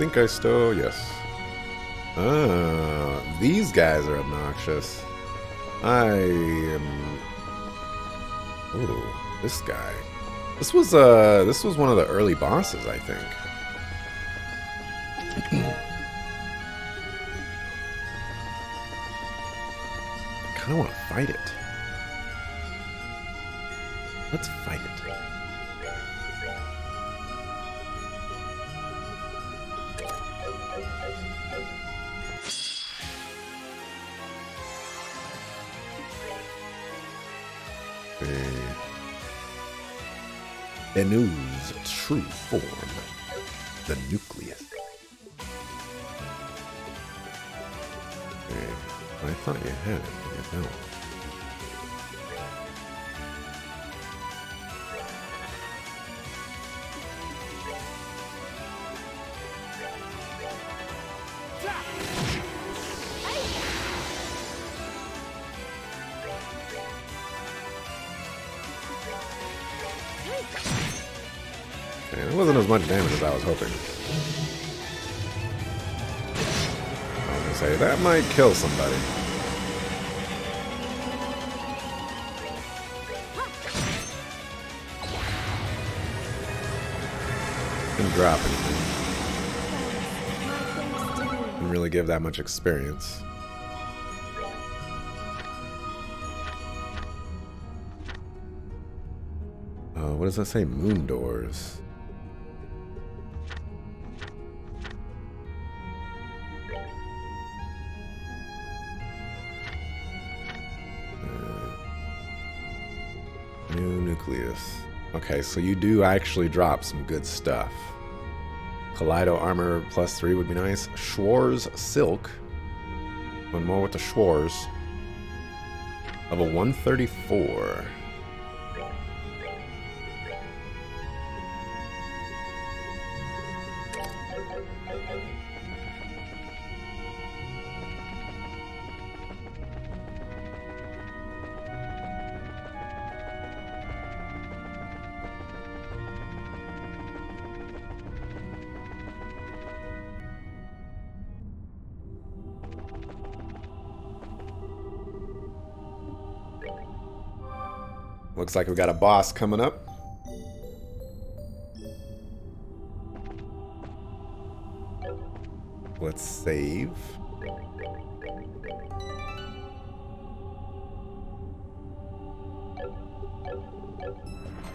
think I still... Yes. These guys are obnoxious. I am... Ooh, this guy. This was one of the early bosses, I think. I kind of want to fight it. Let's fight it. Benu's true form, the nucleus. Okay. I thought you had it, but you don't. Okay, it wasn't as much damage as I was hoping. I was gonna say, that might kill somebody. Didn't drop anything. Didn't really give that much experience. What does that say? Moon doors. New nucleus. Okay, so you do actually drop some good stuff. Kaleido armor +3 would be nice. Schwarz silk. One more with the Schwarz. Level 134. Looks like we've got a boss coming up. Let's save.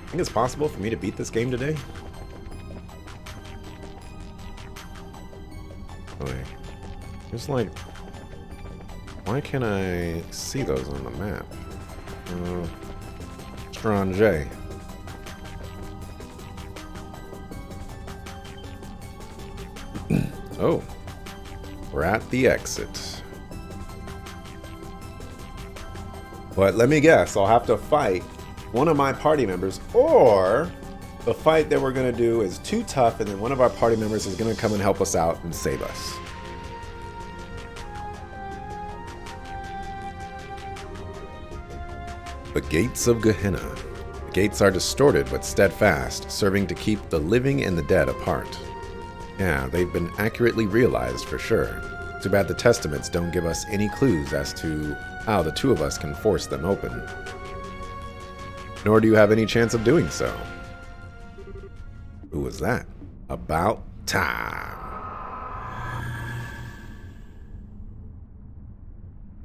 Think it's possible for me to beat this game today? Okay. Just like... Why can't I see those on the map? Strange. Oh. We're at the exit. But let me guess, I'll have to fight one of my party members, or the fight that we're going to do is too tough and then one of our party members is going to come and help us out and save us. The Gates of Gehenna. The gates are distorted but steadfast, serving to keep the living and the dead apart. Yeah, they've been accurately realized for sure. Too bad the testaments don't give us any clues as to how the two of us can force them open. Nor do you have any chance of doing so. Who was that? About time.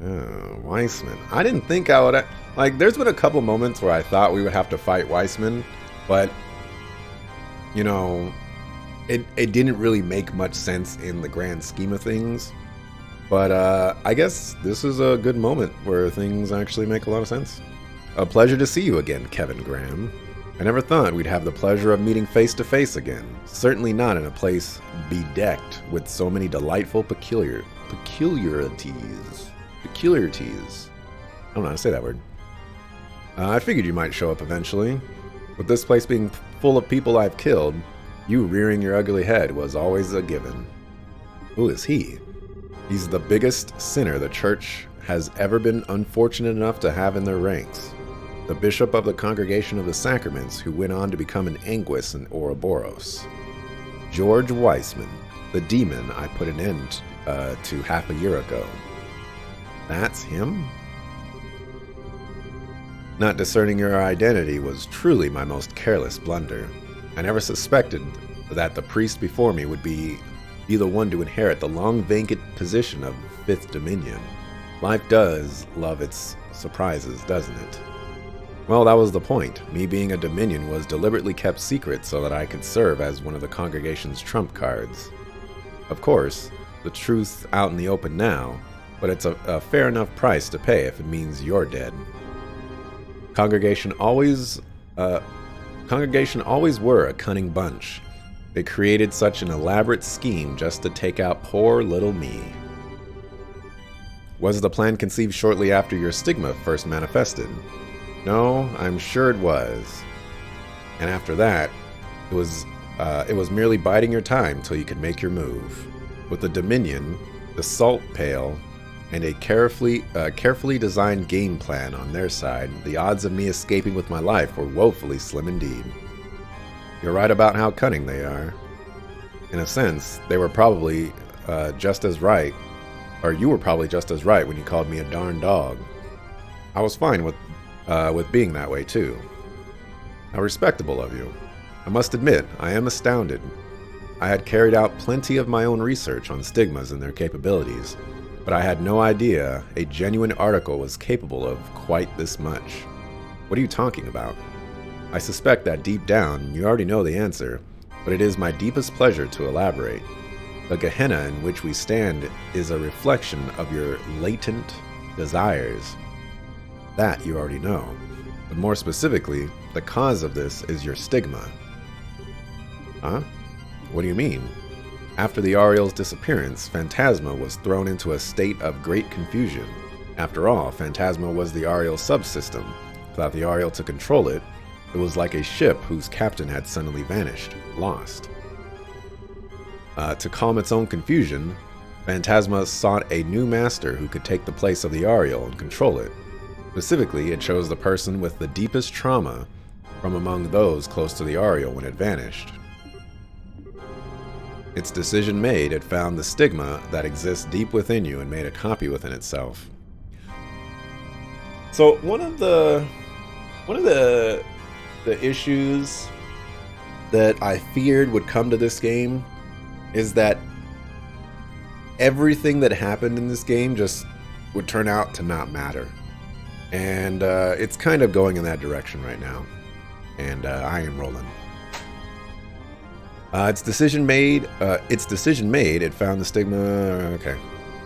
Oh, Weissman. I didn't think I would... Like, there's been a couple moments where I thought we would have to fight Weissman, but, you know, it didn't really make much sense in the grand scheme of things. But I guess this is a good moment where things actually make a lot of sense. A pleasure to see you again, Kevin Graham. I never thought we'd have the pleasure of meeting face to face again. Certainly not in a place bedecked with so many delightful peculiarities. I don't know how to say that word. I figured you might show up eventually. With this place being full of people I've killed, you rearing your ugly head was always a given. Who is he? He's the biggest sinner the church has ever been unfortunate enough to have in their ranks. The bishop of the Congregation of the Sacraments, who went on to become an Anguis in Ouroboros. George Weissman, the demon I put an end to half a year ago. That's him? Not discerning your identity was truly my most careless blunder. I never suspected that the priest before me would be the one to inherit the long vacant position of Fifth Dominion. Life does love its surprises, doesn't it? Well, that was the point. Me being a Dominion was deliberately kept secret so that I could serve as one of the congregation's trump cards. Of course, the truth's out in the open now, but it's a fair enough price to pay if it means you're dead. Congregation always were a cunning bunch. They created such an elaborate scheme just to take out poor little me. Was the plan conceived shortly after your stigma first manifested? No, I'm sure it was. And after that, it was merely biding your time till you could make your move. With the Dominion, the Salt Pail, and a carefully designed game plan on their side, the odds of me escaping with my life were woefully slim indeed. You're right about how cunning they are. In a sense, they were probably just as right, or you were probably just as right when you called me a darn dog. I was fine with being that way too. How respectable of you. I must admit, I am astounded. I had carried out plenty of my own research on stigmas and their capabilities, but I had no idea a genuine article was capable of quite this much. What are you talking about? I suspect that deep down you already know the answer, but it is my deepest pleasure to elaborate. The Gehenna in which we stand is a reflection of your latent desires. That you already know, but more specifically, the cause of this is your stigma. Huh? What do you mean? After the Ariel's disappearance, Phantasma was thrown into a state of great confusion. After all, Phantasma was the Ariel subsystem. Without the Ariel to control it, it was like a ship whose captain had suddenly vanished, lost. To calm its own confusion, Phantasma sought a new master who could take the place of the Ariel and control it. Specifically, it chose the person with the deepest trauma from among those close to the Ariel when it vanished. Its decision made, it found the stigma that exists deep within you and made a copy within itself. So one of the issues that I feared would come to this game is that everything that happened in this game just would turn out to not matter. And it's kind of going in that direction right now. And I am rolling. Its decision made, it found the stigma, okay.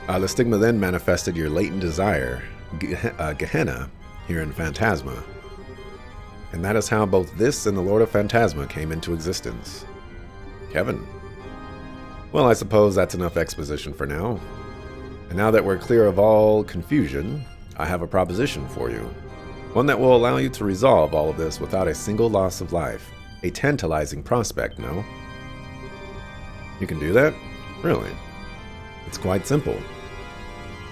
The stigma then manifested your latent desire, Gehenna, here in Phantasma. And that is how both this and the Lord of Phantasma came into existence. Kevin. Well, I suppose that's enough exposition for now. And now that we're clear of all confusion, I have a proposition for you. One that will allow you to resolve all of this without a single loss of life. A tantalizing prospect, no? You can do that? Really? It's quite simple.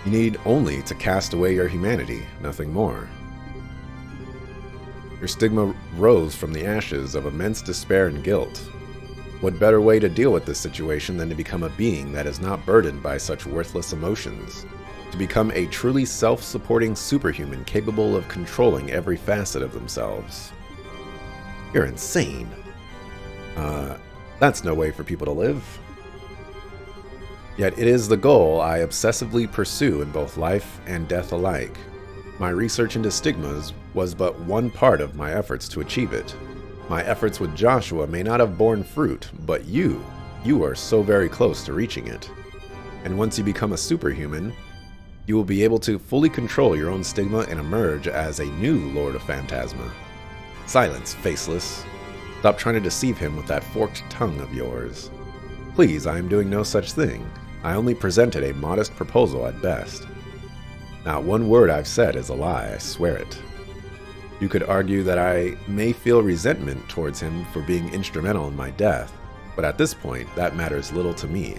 You need only to cast away your humanity, nothing more. Your stigma rose from the ashes of immense despair and guilt. What better way to deal with this situation than to become a being that is not burdened by such worthless emotions? To become a truly self-supporting superhuman capable of controlling every facet of themselves. You're insane. That's no way for people to live. Yet it is the goal I obsessively pursue in both life and death alike. My research into stigmas was but one part of my efforts to achieve it. My efforts with Joshua may not have borne fruit, but you are so very close to reaching it. And once you become a superhuman, you will be able to fully control your own stigma and emerge as a new Lord of Phantasma. Silence, faceless. Stop trying to deceive him with that forked tongue of yours. Please, I am doing no such thing. I only presented a modest proposal at best. Not one word I've said is a lie, I swear it. You could argue that I may feel resentment towards him for being instrumental in my death, but at this point, that matters little to me.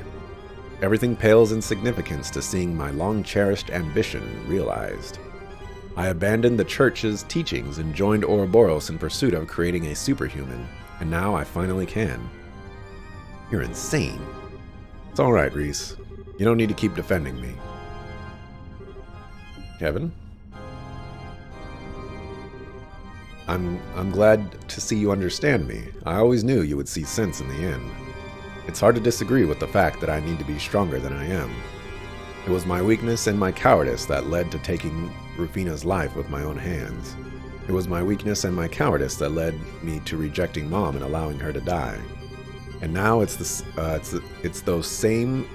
Everything pales in significance to seeing my long-cherished ambition realized. I abandoned the church's teachings and joined Ouroboros in pursuit of creating a superhuman, and now I finally can. You're insane. It's alright, Reese. You don't need to keep defending me. Kevin? I'm glad to see you understand me. I always knew you would see sense in the end. It's hard to disagree with the fact that I need to be stronger than I am. It was my weakness and my cowardice that led to taking Rufina's life with my own hands. It was my weakness and my cowardice that led me to rejecting Mom and allowing her to die. And now it's those same.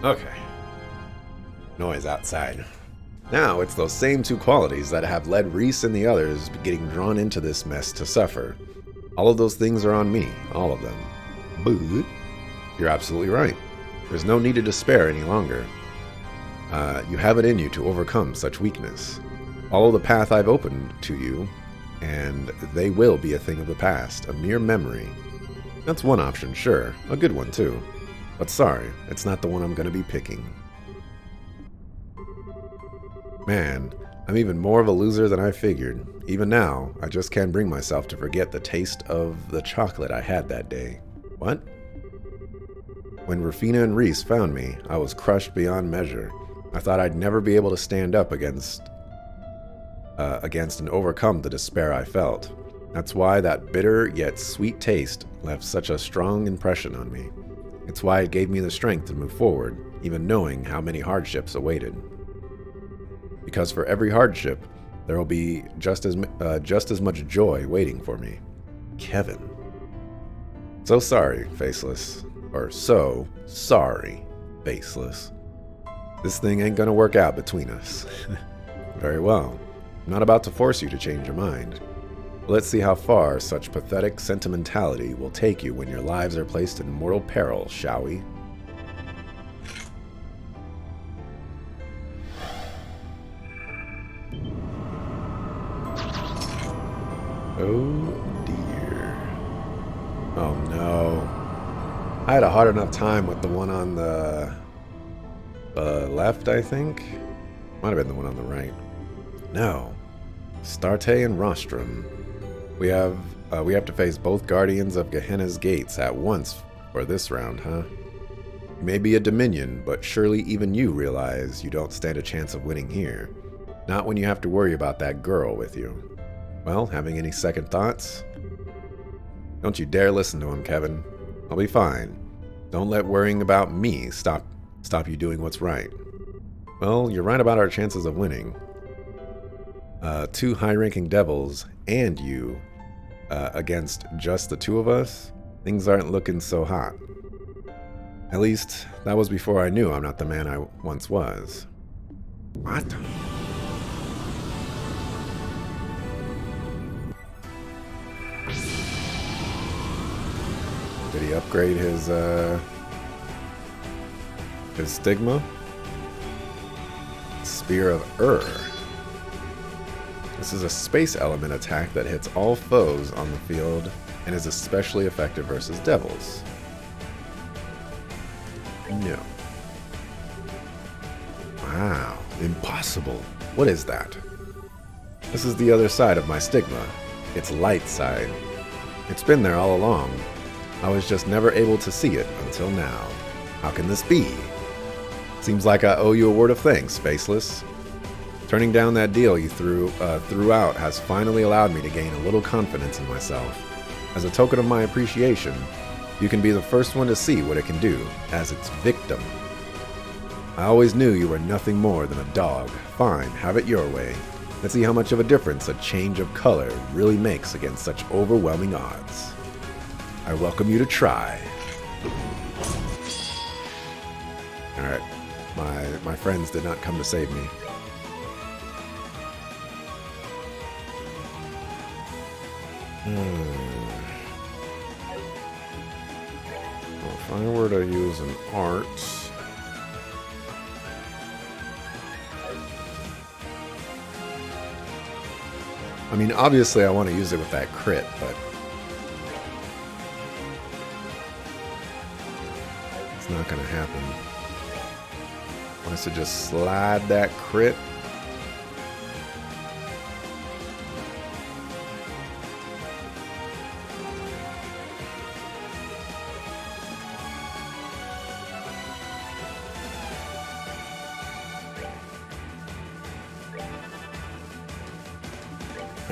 Okay. Noise outside. Now, it's those same two qualities that have led Reese and the others getting drawn into this mess to suffer. All of those things are on me, all of them. But you're absolutely right. There's no need to despair any longer. You have it in you to overcome such weakness. Follow the path I've opened to you, and they will be a thing of the past, a mere memory. That's one option, sure. A good one, too. But sorry, it's not the one I'm going to be picking. Man, I'm even more of a loser than I figured. Even now, I just can't bring myself to forget the taste of the chocolate I had that day. What? When Rufina and Reese found me, I was crushed beyond measure. I thought I'd never be able to stand up against and overcome the despair I felt. That's why that bitter yet sweet taste left such a strong impression on me. It's why it gave me the strength to move forward, even knowing how many hardships awaited. Because for every hardship, there will be just as much joy waiting for me. Kevin. So sorry, Faceless. Or so sorry, Faceless. This thing ain't gonna work out between us. Very well. I'm not about to force you to change your mind. Let's see how far such pathetic sentimentality will take you when your lives are placed in mortal peril, shall we? Oh dear. Oh no. I had a hard enough time with the one on the left, I think. Might have been the one on the right. No. Starte and Rostrum. We have to face both Guardians of Gehenna's Gates at once for this round, huh? You may be a Dominion, but surely even you realize you don't stand a chance of winning here. Not when you have to worry about that girl with you. Well, having any second thoughts? Don't you dare listen to him, Kevin. I'll be fine. Don't let worrying about me stop you doing what's right. Well, you're right about our chances of winning. Two high-ranking devils and you against just the two of us, things aren't looking so hot. At least, that was before I knew I'm not the man I once was. What? Did he upgrade his stigma? Spear of Ur. This is a space element attack that hits all foes on the field and is especially effective versus devils. No. Wow, impossible. What is that? This is the other side of my stigma. It's light side. It's been there all along. I was just never able to see it until now. How can this be? Seems like I owe you a word of thanks, Faceless. Turning down that deal you threw out has finally allowed me to gain a little confidence in myself. As a token of my appreciation, you can be the first one to see what it can do as its victim. I always knew you were nothing more than a dog. Fine, have it your way. Let's see how much of a difference a change of color really makes against such overwhelming odds. I welcome you to try. Alright, my friends did not come to save me. Well, if I were to use an art... I mean, obviously I want to use it with that crit, but it's not going to happen. Wants to just slide that crit.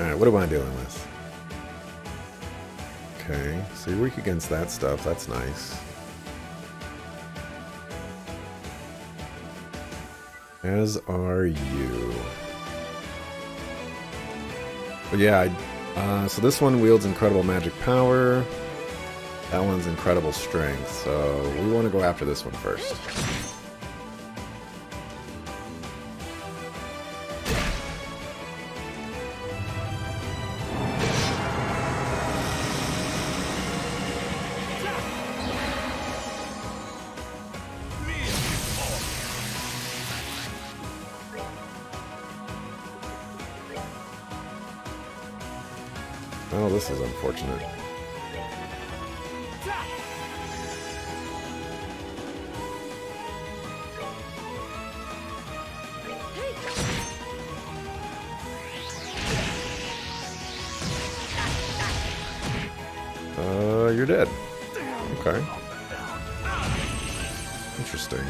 Alright, what am I dealing with? Okay, so you're weak against that stuff. That's nice. As are you. But yeah, so this one wields incredible magic power. That one's incredible strength. So we want to go after this one first. Oh, this is unfortunate. You're dead. Okay. Interesting.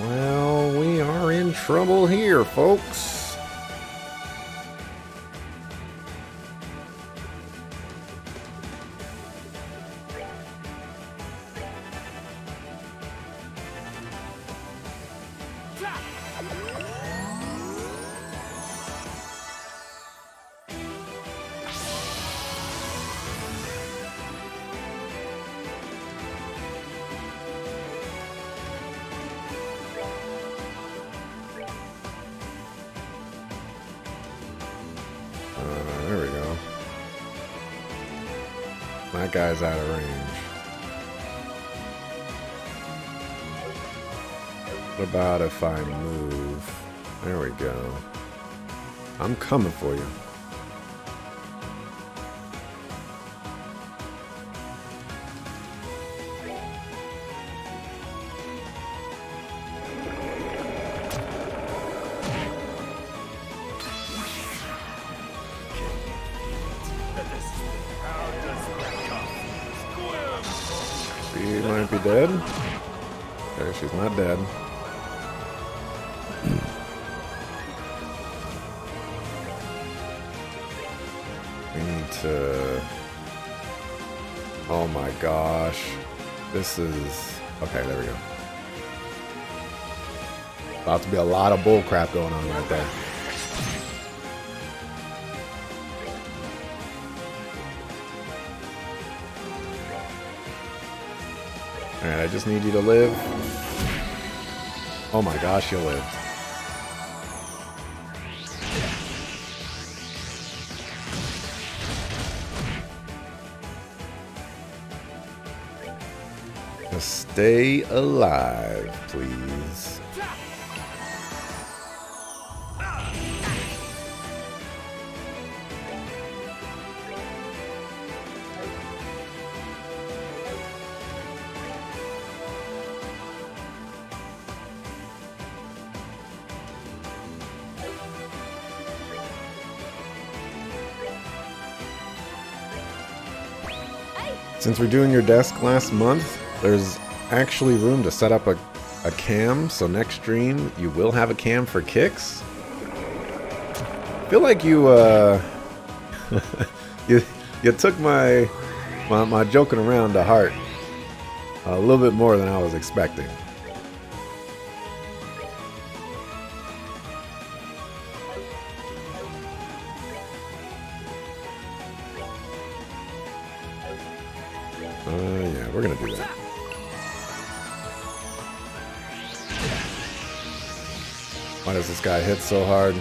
Well, we are in trouble here, folks. There we go. That guy's out of range. What about if I move? There we go. I'm coming for you. She might be dead. Okay, she's not dead. We need to... Oh my gosh. This is... Okay, there we go. About to be a lot of bullcrap going on right there. Alright, I just need you to live. Oh my gosh, you lived. Just stay alive, please. Since we're doing your desk last month, there's actually room to set up a cam, so next stream you will have a cam for kicks. I feel like you you took my joking around to heart a little bit more than I was expecting. Yeah, we're gonna do that. Why does this guy hit so hard?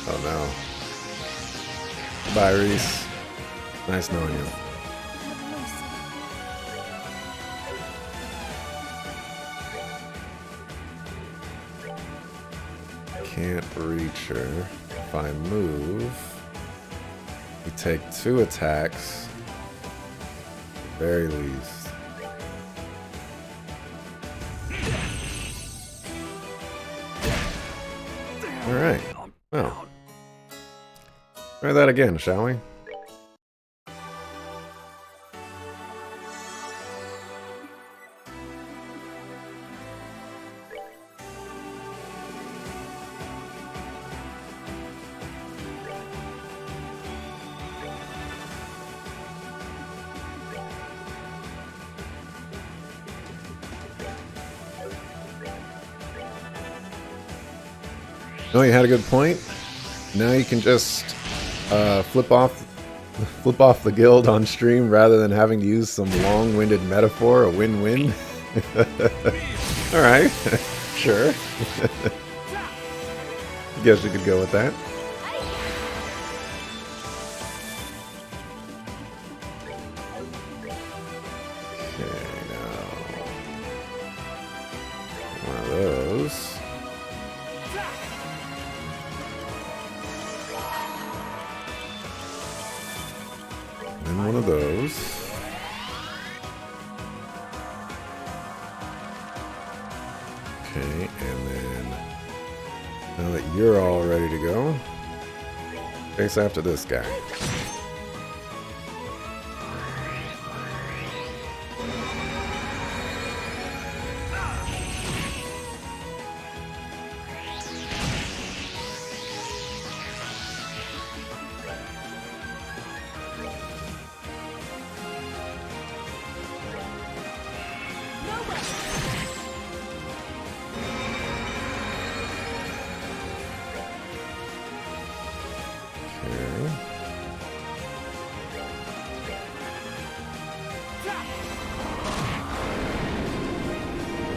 Oh no. Bye, Reese. Nice knowing you. Can't reach her. If I move, we take 2 attacks. At the very least. Alright. Well. Try that again, shall we? No, you had a good point. Now you can just flip off the guild on stream rather than having to use some long-winded metaphor. A win-win. All right, sure. Guess you could go with that. Okay, now one of those. And one of those. Okay, and then now that you're all ready to go, chase after this guy.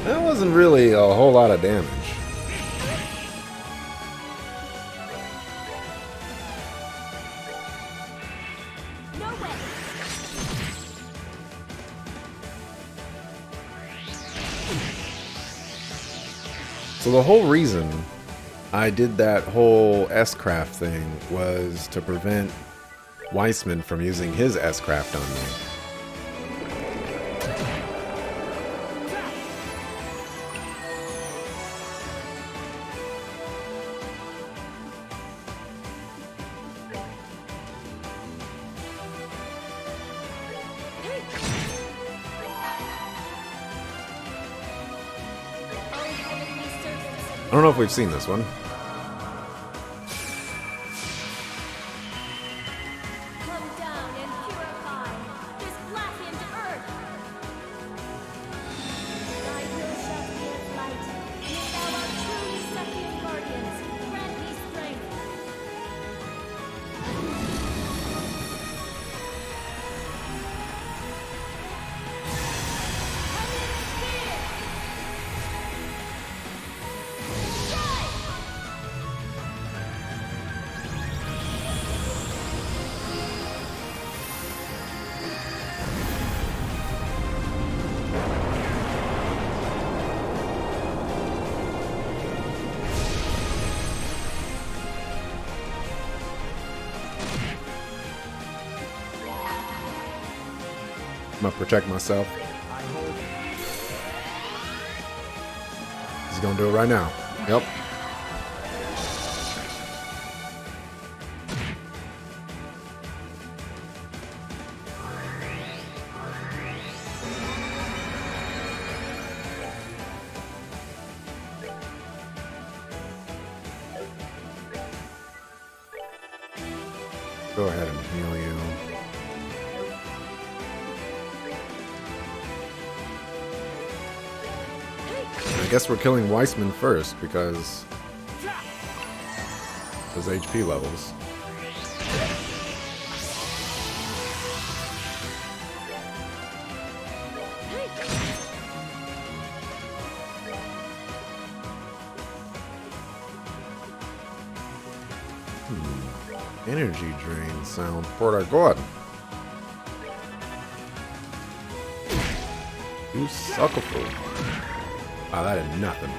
That wasn't really a whole lot of damage. No way. So the whole reason I did that whole S-Craft thing was to prevent Weissman from using his S-Craft on me. I don't know if we've seen this one. Come down and purify this blackened earth. Thy will shall be as light, and if thou art truly Sephian guardians, grant me strength. I'm gonna protect myself. He's gonna do it right now. Yep. Go ahead and heal you. guess we're killing Weissman first because his HP levels. Energy drain sound. Port God. You suckable. Oh, that is nothing.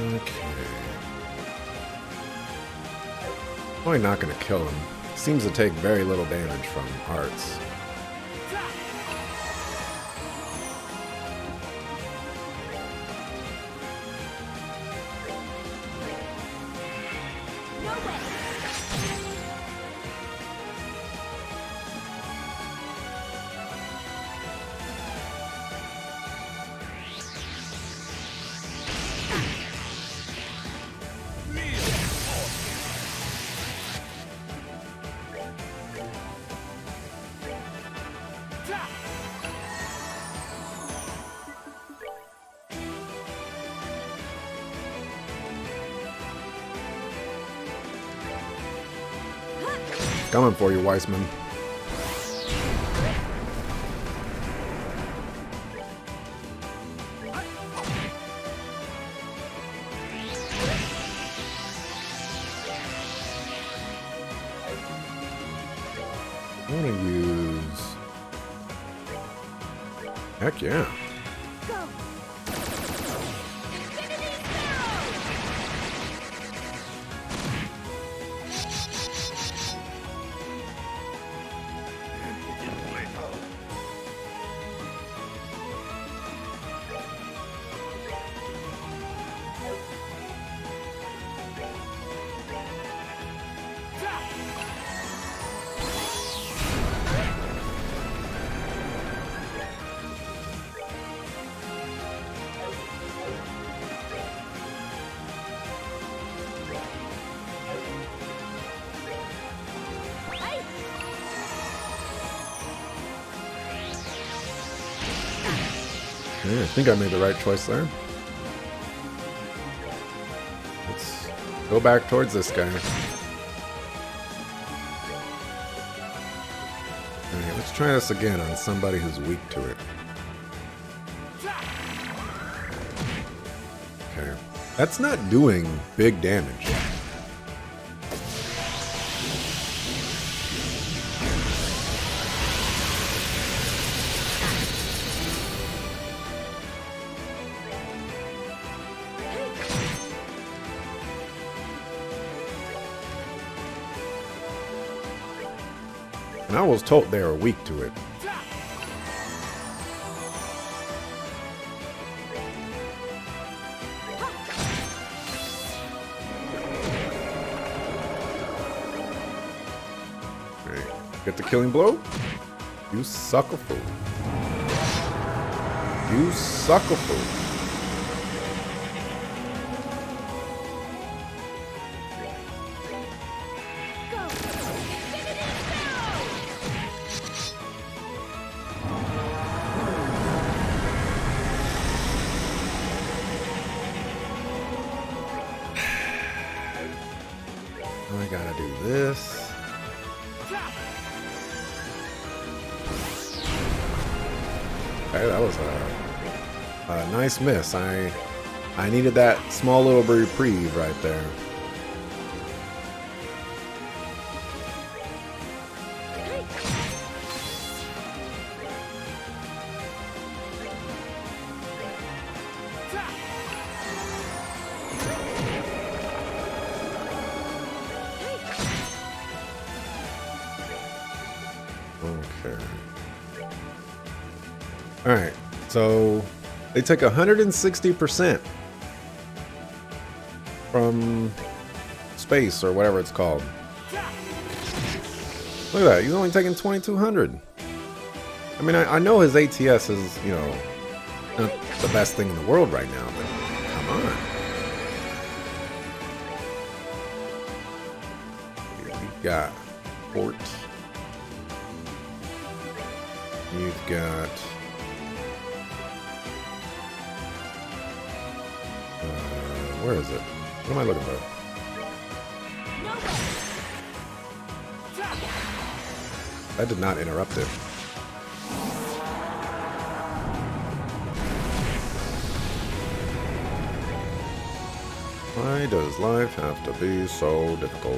Okay. Probably not going to kill him. Seems to take very little damage from arts. No way. Coming for you, Weissman. I'm gonna use... Heck yeah. Go. Infinity Sparrow. Yeah, I think I made the right choice there. Let's go back towards this guy. Alright, let's try this again on somebody who's weak to it. Okay. That's not doing big damage. And I was told they were weak to it. Okay. Get the killing blow. You sucker fool. You sucker fool. Go. Infinity Sparrow. I gotta do this. Okay, that was a nice miss. I needed that small little reprieve right there. Okay. Alright, so they take 160% from space or whatever it's called. Look at that, he's only taking 2200. I mean, I know his ATS is, you know, not the best thing in the world right now, but come on. We've got Fort. You've got... where is it? What am I looking for? That did not interrupt it. Why does life have to be so difficult?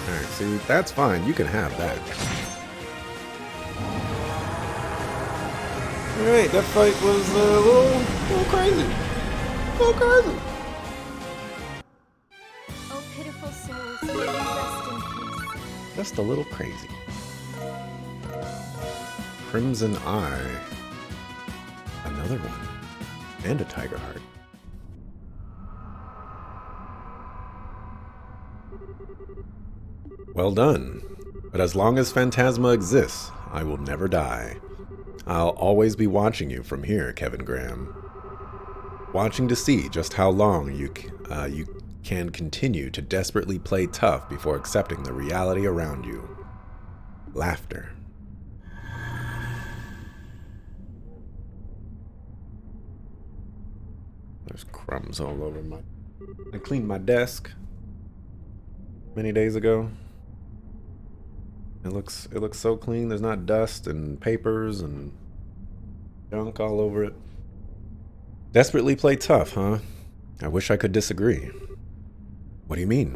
Alright, see, that's fine. You can have that. Alright, that fight was a little crazy. A little crazy. Oh, pitiful souls, may you rest in peace. Just a little crazy. Crimson Eye. Another one. And a Tiger Heart. Well done. But as long as Phantasma exists, I will never die. I'll always be watching you from here, Kevin Graham. Watching to see just how long you can continue to desperately play tough before accepting the reality around you. Laughter. There's crumbs all over my... I cleaned my desk many days ago. It looks so clean. There's not dust and papers and junk all over it. Desperately play tough, huh? I wish I could disagree. What do you mean?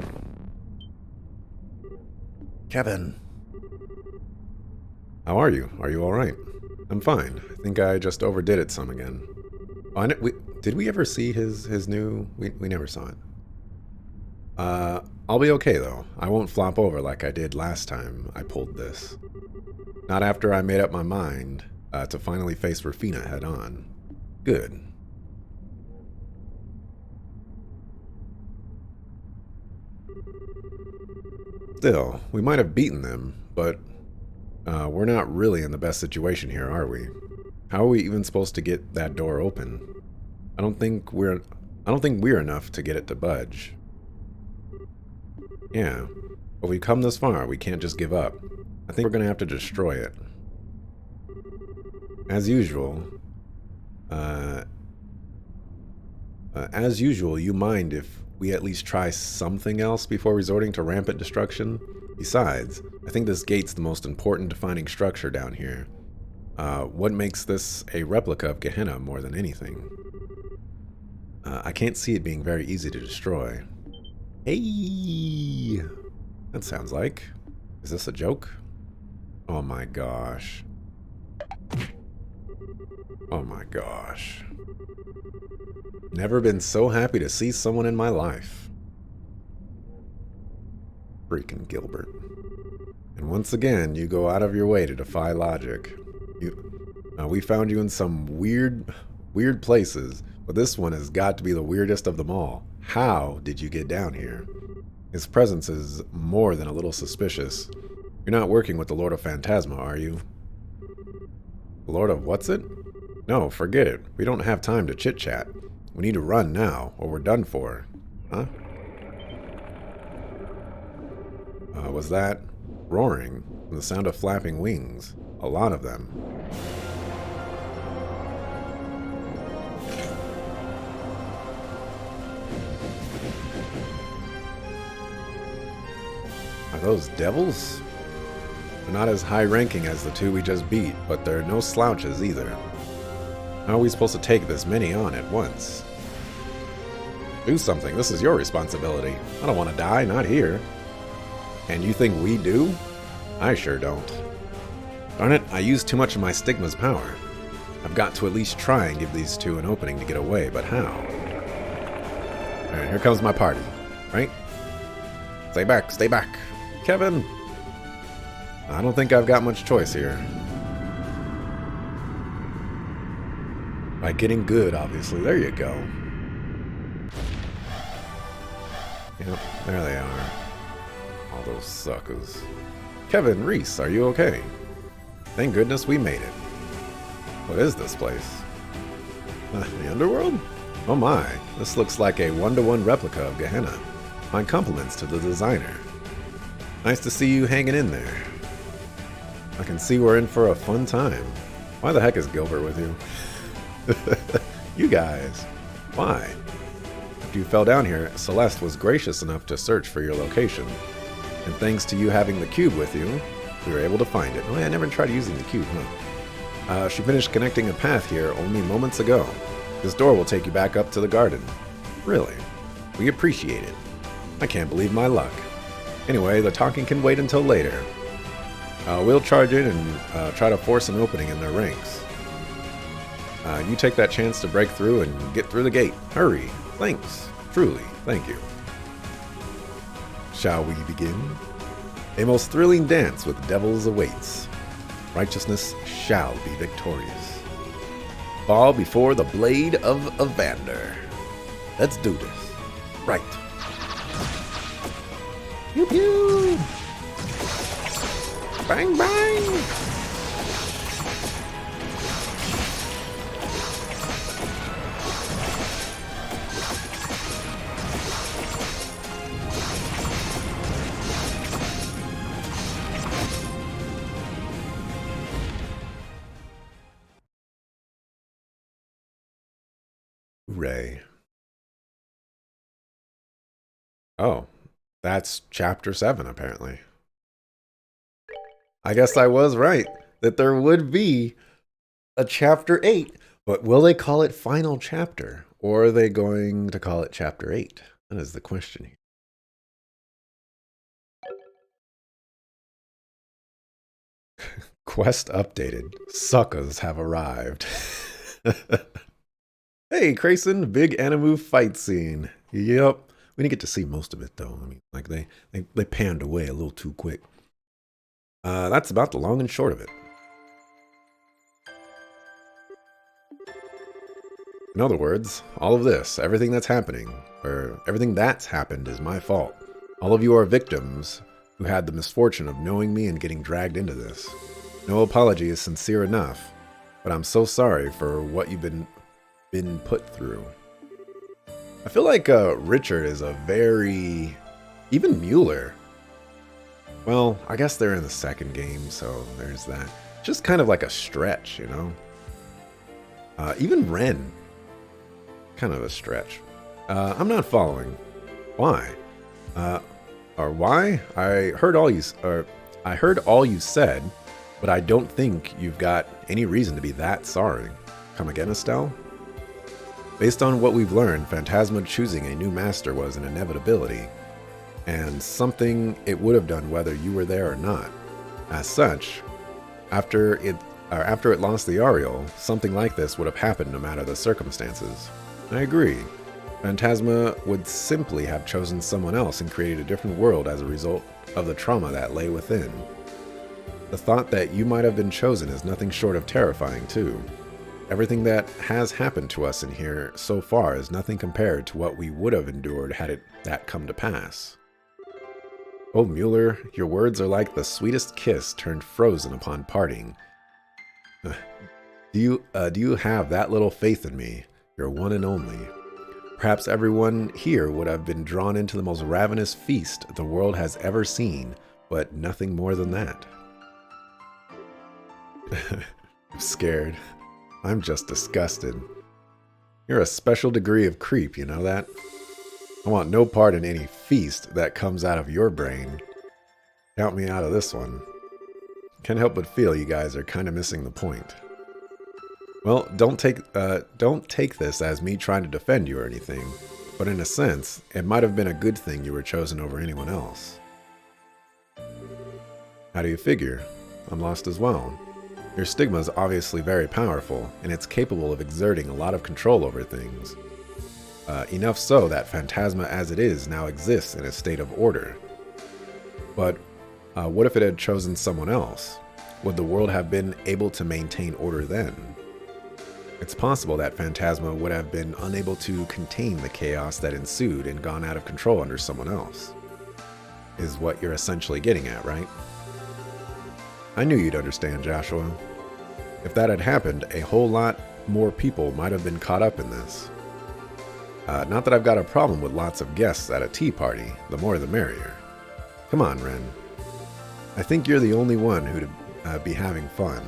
Kevin. How are you? Are you alright? I'm fine. I think I just overdid it some again. Oh, did we ever see his new... We never saw it. I'll be okay though. I won't flop over like I did last time I pulled this. Not after I made up my mind to finally face Rufina head on. Good. Still, we might have beaten them, but we're not really in the best situation here, are we? How are we even supposed to get that door open? I don't think we're enough to get it to budge. Yeah, but we've come this far, we can't just give up. I think we're gonna have to destroy it. As usual, you mind if we at least try something else before resorting to rampant destruction? Besides, I think this gate's the most important defining structure down here. What makes this a replica of Gehenna more than anything? I can't see it being very easy to destroy. Hey! That sounds like... Is this a joke? Oh my gosh. Oh my gosh. Never been so happy to see someone in my life. Freaking Gilbert. And once again, you go out of your way to defy logic. We found you in some weird places, but this one has got to be the weirdest of them all. How did you get down here? His presence is more than a little suspicious. You're not working with the Lord of Phantasma, are you? The Lord of what's it? No, forget it. We don't have time to chit-chat. We need to run now, or we're done for. Huh? Was that roaring? And the sound of flapping wings. A lot of them. Are those devils? They're not as high-ranking as the two we just beat, but they're no slouches either. How are we supposed to take this many on at once? Do something. This is your responsibility. I don't want to die, not here. And you think we do? I sure don't. Darn it, I used too much of my Stigma's power. I've got to at least try and give these two an opening to get away, but how? Alright, here comes my party. Right? Stay back, stay back. Kevin! I don't think I've got much choice here. By getting good, obviously. There you go. Yep, there they are. All those suckers. Kevin, Reese, are you okay? Thank goodness we made it. What is this place? The underworld? Oh my, this looks like a one-to-one replica of Gehenna. My compliments to the designer. Nice to see you hanging in there. I can see we're in for a fun time. Why the heck is Gilbert with you? You guys, why? After you fell down here, Celeste was gracious enough to search for your location. And thanks to you having the cube with you, we were able to find it. Oh, I never tried using the cube, huh? She finished connecting a path here only moments ago. This door will take you back up to the garden. Really? We appreciate it. I can't believe my luck. Anyway, the talking can wait until later. We'll charge in and try to force an opening in their ranks. You take that chance to break through and get through the gate. Hurry. Thanks. Truly. Thank you. Shall we begin? A most thrilling dance with devils awaits. Righteousness shall be victorious. Fall before the blade of Evander. Let's do this. Right. Pew pew! Bang bang! Ray. Oh, that's chapter 7, apparently. I guess I was right that there would be a chapter 8, but will they call it final chapter, or are they going to call it chapter 8? That is the question here. Quest updated. Suckers have arrived. Hey, Crayson, big Animu fight scene. Yep. We didn't get to see most of it, though. I mean, like, they panned away a little too quick. That's about the long and short of it. In other words, all of this, everything that's happening, or everything that's happened is my fault. All of you are victims who had the misfortune of knowing me and getting dragged into this. No apology is sincere enough, but I'm so sorry for what you've been put through. I feel like Richard is a very... Even Mueller. Well, I guess they're in the second game, so there's that. Just kind of like a stretch, you know? Even Ren. Kind of a stretch. I'm not following. Why? Or why? I heard all you said, but I don't think you've got any reason to be that sorry. Come again, Estelle? Based on what we've learned, Phantasma choosing a new master was an inevitability, and something it would have done whether you were there or not. As such, after it lost the Ariel, something like this would have happened no matter the circumstances. I agree. Phantasma would simply have chosen someone else and created a different world as a result of the trauma that lay within. The thought that you might have been chosen is nothing short of terrifying, too. Everything that has happened to us in here so far is nothing compared to what we would have endured had that come to pass. Oh, Mueller, your words are like the sweetest kiss turned frozen upon parting. Do you have that little faith in me, your one and only? Perhaps everyone here would have been drawn into the most ravenous feast the world has ever seen, but nothing more than that. I'm scared. I'm just disgusted. You're a special degree of creep, you know that? I want no part in any feast that comes out of your brain. Count me out of this one. Can't help but feel you guys are kind of missing the point. Well, don't take this as me trying to defend you or anything, but in a sense, it might have been a good thing you were chosen over anyone else. How do you figure? I'm lost as well. Your stigma is obviously very powerful, and it's capable of exerting a lot of control over things. Enough so that Phantasma as it is now exists in a state of order. But what if it had chosen someone else? Would the world have been able to maintain order then? It's possible that Phantasma would have been unable to contain the chaos that ensued and gone out of control under someone else. Is what you're essentially getting at, right? I knew you'd understand, Joshua. If that had happened, a whole lot more people might have been caught up in this. Not that I've got a problem with lots of guests at a tea party, the more the merrier. Come on, Ren. I think you're the only one who'd be having fun.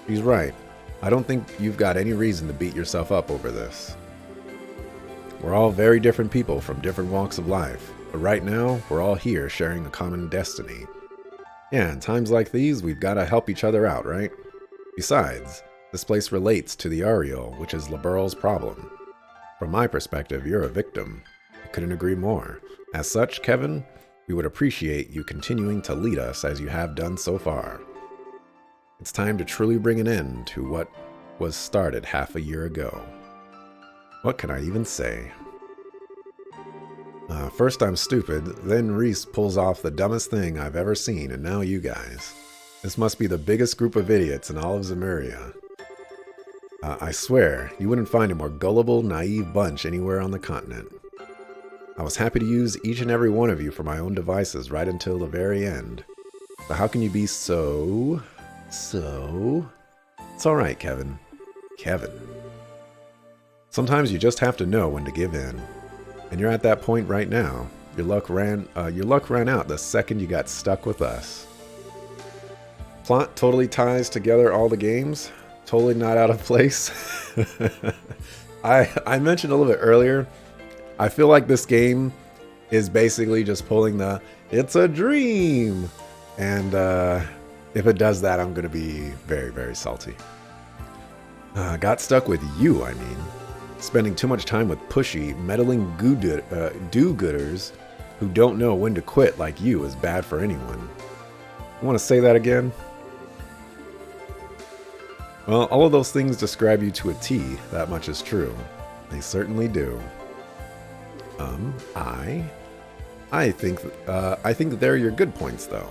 He's right. I don't think you've got any reason to beat yourself up over this. We're all very different people from different walks of life, but right now, we're all here sharing a common destiny. Yeah, in times like these, we've got to help each other out, right? Besides, this place relates to the Ariel, which is Liberl's problem. From my perspective, you're a victim. I couldn't agree more. As such, Kevin, we would appreciate you continuing to lead us as you have done so far. It's time to truly bring an end to what was started half a year ago. What can I even say? First I'm stupid, then Reese pulls off the dumbest thing I've ever seen, and now you guys. This must be the biggest group of idiots in all of Zemuria. I swear, you wouldn't find a more gullible, naive bunch anywhere on the continent. I was happy to use each and every one of you for my own devices right until the very end. But how can you be so... It's alright, Kevin. Kevin. Sometimes you just have to know when to give in. And you're at that point right now. Your luck ran out the second you got stuck with us. Plot totally ties together all the games. Totally not out of place. I mentioned a little bit earlier, I feel like this game is basically just pulling the "it's a dream," and if it does that, I'm going to be very, very salty. Got stuck with you, I mean. Spending too much time with pushy, meddling do-gooders who don't know when to quit like you is bad for anyone. You want to say that again? Well, all of those things describe you to a T, that much is true. They certainly do. I think that they're your good points, though.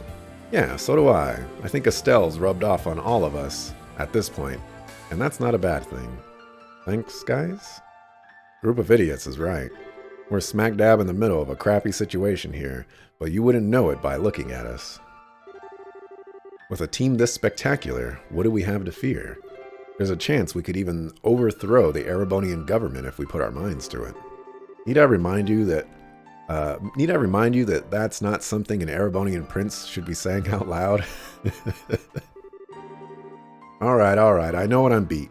Yeah, so do I. I think Estelle's rubbed off on all of us at this point, and that's not a bad thing. Thanks, guys? Group of idiots is right. We're smack dab in the middle of a crappy situation here, but you wouldn't know it by looking at us. With a team this spectacular, what do we have to fear? There's a chance we could even overthrow the Erebonian government if we put our minds to it. Need I remind you that that's not something an Erebonian prince should be saying out loud? Alright, I know what I'm beat.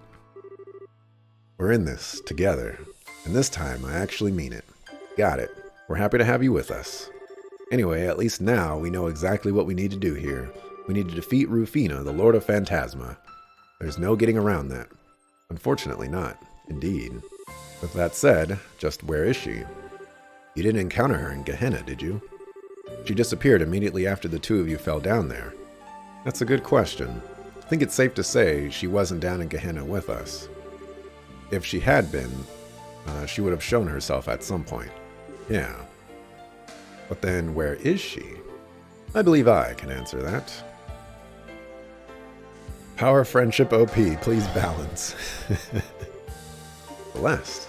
We're in this together, and this time I actually mean it. Got it. We're happy to have you with us. Anyway, at least now we know exactly what we need to do here. We need to defeat Rufina, the Lord of Phantasma. There's no getting around that. Unfortunately not, indeed. With that said, just where is she? You didn't encounter her in Gehenna, did you? She disappeared immediately after the two of you fell down there. That's a good question. I think it's safe to say she wasn't down in Gehenna with us. If she had been, she would have shown herself at some point. Yeah. But then where is she? I believe I can answer that. Power Friendship OP, please balance. Celeste.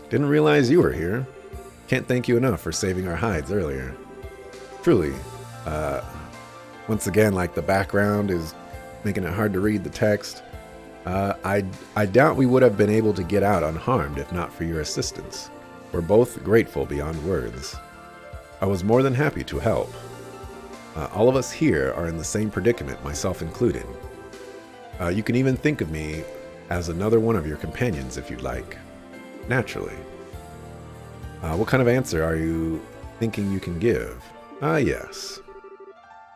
Didn't realize you were here. Can't thank you enough for saving our hides earlier. Truly. Once again, like the background is making it hard to read the text. I doubt we would have been able to get out unharmed if not for your assistance. We're both grateful beyond words. I was more than happy to help. All of us here are in the same predicament, myself included. You can even think of me as another one of your companions if you'd like. Naturally. What kind of answer are you thinking you can give? Yes.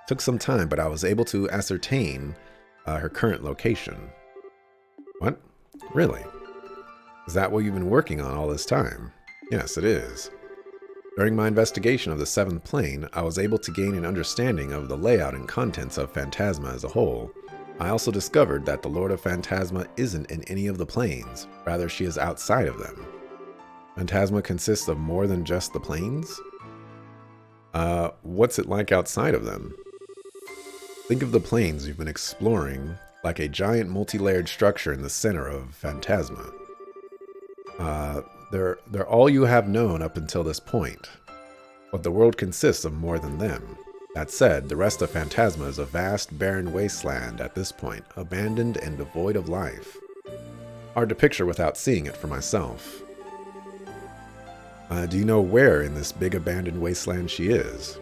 Took some time, but I was able to ascertain her current location. What? Really? Is that what you've been working on all this time? Yes, it is. During my investigation of the Seventh Plane, I was able to gain an understanding of the layout and contents of Phantasma as a whole. I also discovered that the Lord of Phantasma isn't in any of the planes, rather she is outside of them. Phantasma consists of more than just the planes? What's it like outside of them? Think of the planes you've been exploring like a giant multi-layered structure in the center of Phantasma. They're all you have known up until this point, but the world consists of more than them. That said, the rest of Phantasma is a vast, barren wasteland at this point, abandoned and devoid of life. Hard to picture without seeing it for myself. Do you know where in this big abandoned wasteland she is?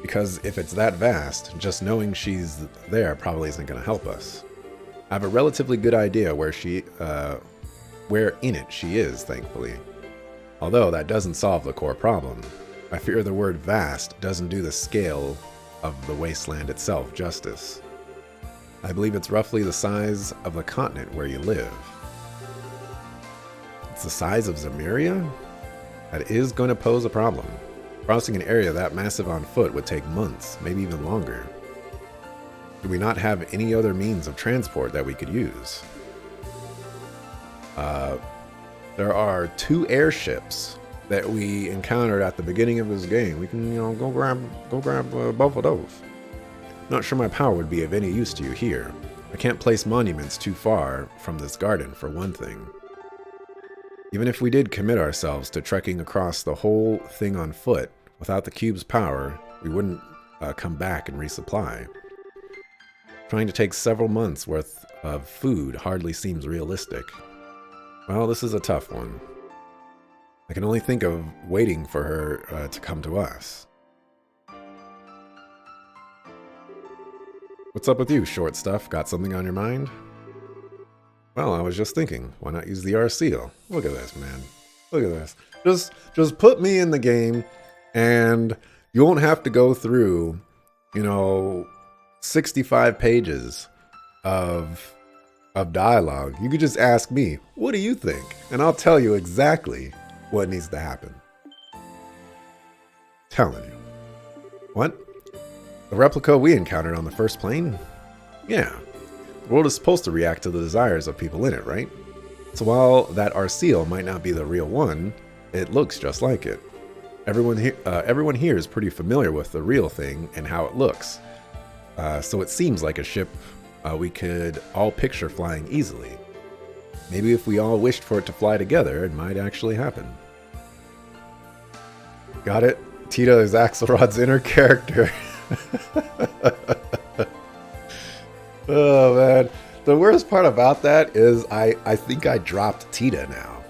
Because if it's that vast, just knowing she's there probably isn't going to help us. I have a relatively good idea where in it she is, thankfully. Although that doesn't solve the core problem. I fear the word vast doesn't do the scale of the wasteland itself justice. I believe it's roughly the size of the continent where you live. It's the size of Zemuria? That is going to pose a problem. Crossing an area that massive on foot would take months, maybe even longer. Do we not have any other means of transport that we could use? There are 2 airships that we encountered at the beginning of this game. We can, go grab both of those. Not sure my power would be of any use to you here. I can't place monuments too far from this garden, for one thing. Even if we did commit ourselves to trekking across the whole thing on foot, without the cube's power, we wouldn't come back and resupply. Trying to take several months worth of food hardly seems realistic. Well, this is a tough one. I can only think of waiting for her to come to us. What's up with you, short stuff? Got something on your mind? Well, I was just thinking, why not use the Arseal? Look at this, man. Look at this. Just put me in the game, and you won't have to go through, 65 pages of dialogue. You could just ask me, what do you think? And I'll tell you exactly what needs to happen. Telling you. What? The replica we encountered on the first plane? Yeah. The world is supposed to react to the desires of people in it, right? So while that Arseal might not be the real one, it looks just like it. Everyone here is pretty familiar with the real thing and how it looks. So it seems like a ship we could all picture flying easily. Maybe if we all wished for it to fly together, it might actually happen. Got it? Tita is Axelrod's inner character. Oh, man. The worst part about that is I think I dropped Tita now.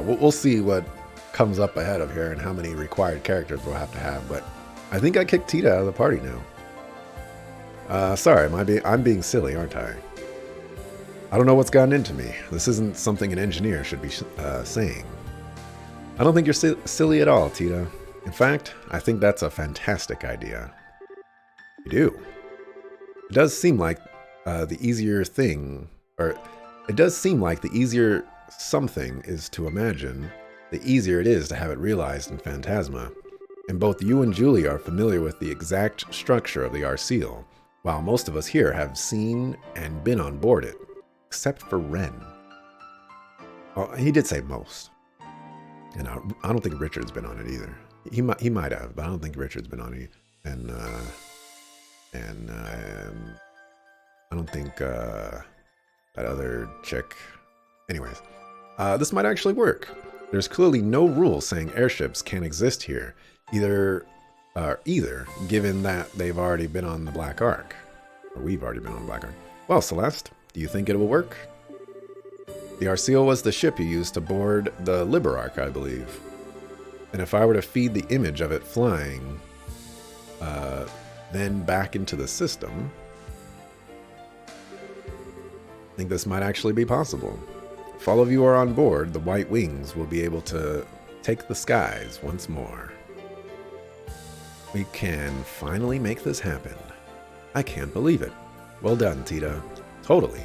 We'll see what comes up ahead of here and how many required characters we'll have to have, but I think I kicked Tita out of the party now. Sorry, I'm being silly, aren't I? I don't know what's gotten into me. This isn't something an engineer should be saying. I don't think you're silly at all, Tita. In fact, I think that's a fantastic idea. You do. It does seem like the easier something is to imagine, the easier it is to have it realized in Phantasma. And both you and Julie are familiar with the exact structure of the Arseal, while most of us here have seen and been on board it, except for Ren. Well, he did say most. And I don't think Richard's been on it either. He might have, but I don't think Richard's been on it. And I don't think that other chick. Anyways, this might actually work. There's clearly no rule saying airships can't exist here, either, given that they've already been on the Black Ark, or we've already been on the Black Ark. Well, Celeste, do you think it will work? The Arseal was the ship you used to board the Liberark, I believe. And if I were to feed the image of it flying, then back into the system, I think this might actually be possible. If all of you are on board, the White Wings will be able to take the skies once more. We can finally make this happen. I can't believe it. Well done, Tita. Totally.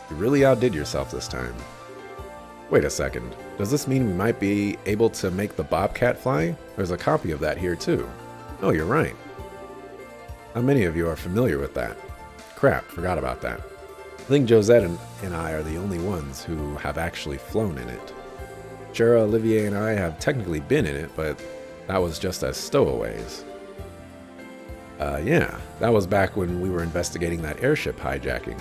You really outdid yourself this time. Wait a second. Does this mean we might be able to make the Bobcat fly? There's a copy of that here too. Oh, you're right. How many of you are familiar with that? Crap, forgot about that. I think Josette and I are the only ones who have actually flown in it. Jera, Olivier, and I have technically been in it, but that was just as stowaways. Yeah, that was back when we were investigating that airship hijacking.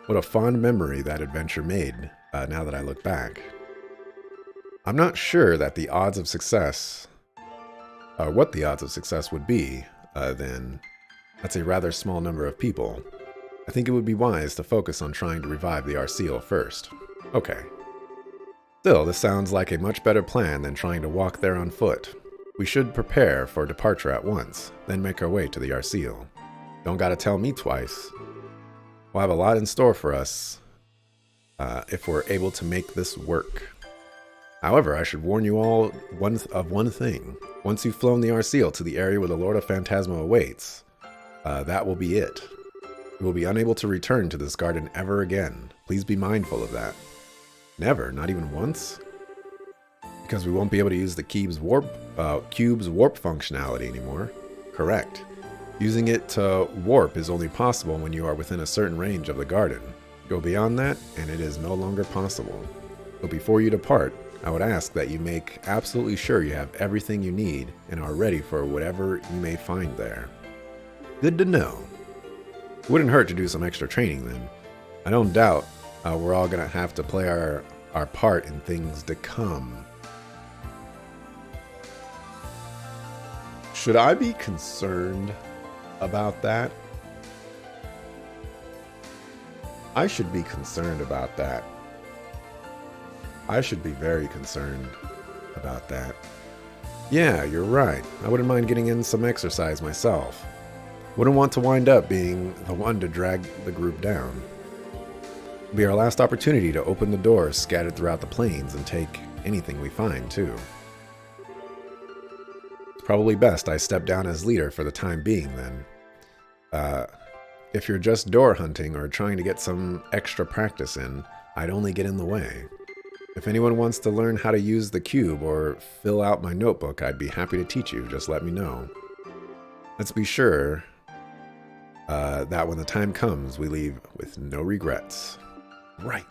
What a fond memory that adventure made, now that I look back. I'm not sure that the odds of success, what the odds of success would be, then. That's a rather small number of people. I think it would be wise to focus on trying to revive the Arceal first. Okay. Still, this sounds like a much better plan than trying to walk there on foot. We should prepare for departure at once, then make our way to the Arceal. Don't gotta tell me twice. We'll have a lot in store for us if we're able to make this work. However, I should warn you all of one thing. Once you've flown the Arceal to the area where the Lord of Phantasma awaits, that will be it. You will be unable to return to this garden ever again. Please be mindful of that. Never? Not even once? Because we won't be able to use the cube's warp functionality anymore. Correct. Using it to warp is only possible when you are within a certain range of the garden. Go beyond that, and it is no longer possible. But before you depart, I would ask that you make absolutely sure you have everything you need and are ready for whatever you may find there. Good to know. It wouldn't hurt to do some extra training then. I don't doubt we're all going to have to play our part in things to come. Should I be concerned about that? I should be concerned about that. I should be very concerned about that. Yeah, you're right. I wouldn't mind getting in some exercise myself. Wouldn't want to wind up being the one to drag the group down. It'll be our last opportunity to open the doors scattered throughout the plains and take anything we find, too. It's probably best I step down as leader for the time being, then. If you're just door hunting or trying to get some extra practice in, I'd only get in the way. If anyone wants to learn how to use the cube or fill out my notebook, I'd be happy to teach you. Just let me know. Let's be sure that when the time comes, we leave with no regrets. Right.